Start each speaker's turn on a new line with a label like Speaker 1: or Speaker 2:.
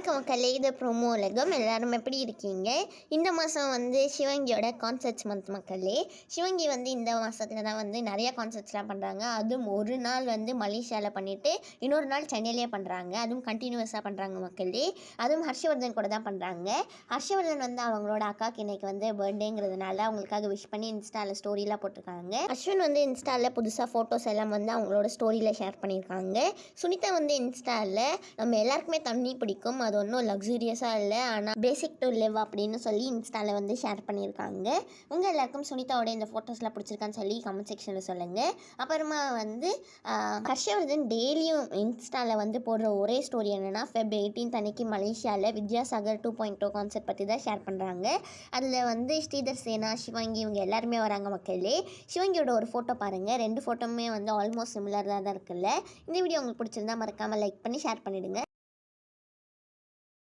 Speaker 1: வணக்கம் மக்களே, இது ப்ரோமோ உலகம். எல்லாரும் எப்படி இருக்கீங்க? இந்த மாதம் வந்து சிவங்கியோட கான்சர்ட்ஸ் மந்த் மக்களே. சிவங்கி வந்து இந்த மாதத்துல தான் வந்து நிறையா கான்சர்ட்ஸ்லாம் பண்ணுறாங்க. அதுவும் ஒரு நாள் வந்து மலேசியாவில் பண்ணிவிட்டு இன்னொரு நாள் சென்னையிலேயே பண்ணுறாங்க. அதுவும் கண்டினியூஸாக பண்ணுறாங்க மக்களே. அதுவும் ஹர்ஷவர்தன் கூட தான் பண்ணுறாங்க. ஹர்ஷவர்தன் வந்து அவங்களோட அக்காவுக்கு இன்றைக்கி வந்து பர்த்டேங்கிறதுனால அவங்களுக்காக விஷ் பண்ணி இன்ஸ்டாவில் ஸ்டோரிலாம் போட்டிருக்காங்க. அஸ்வின் வந்து இன்ஸ்டாவில் புதுசாக ஃபோட்டோஸ் எல்லாம் வந்து அவங்களோட ஸ்டோரியில் ஷேர் பண்ணியிருக்காங்க. சுனிதா வந்து இன்ஸ்டாவில் நம்ம எல்லாருக்குமே தண்ணி பிடிக்கும், அது ஒன்றும் லக்ஸூரியஸாக இல்லை, ஆனால் பேசிக் டு லிவ் அப்படின்னு சொல்லி இன்ஸ்டாவில் வந்து ஷேர் பண்ணியிருக்காங்க. உங்கள் எல்லாருக்கும் சுனிதாவோட இந்த ஃபோட்டோஸ்லாம் பிடிச்சிருக்கான்னு சொல்லி கமெண்ட் செக்ஷனில் சொல்லுங்கள். அப்புறமா வந்து ஹர்ஷவர்தன் டெய்லியும் இன்ஸ்டாவில் வந்து போடுற ஒரே ஸ்டோரி என்னென்னா Feb 18 அன்னைக்கு மலேசியாவில் வித்யாசாகர் 2.0 கான்செப்ட் பற்றி தான் ஷேர் பண்ணுறாங்க. அதில் வந்து ஸ்ரீதர் சேனா, சிவங்கி இவங்க எல்லாருமே வராங்க மக்களே. சிவங்கியோட ஒரு ஃபோட்டோ பாருங்கள், ரெண்டு ஃபோட்டோவுமே வந்து ஆல்மோஸ்ட் சிமிலராக தான் இருக்குல்ல. இந்த வீடியோ உங்களுக்கு பிடிச்சிருந்தா மறக்காமல் லைக் பண்ணி ஷேர் பண்ணிவிடுங்க.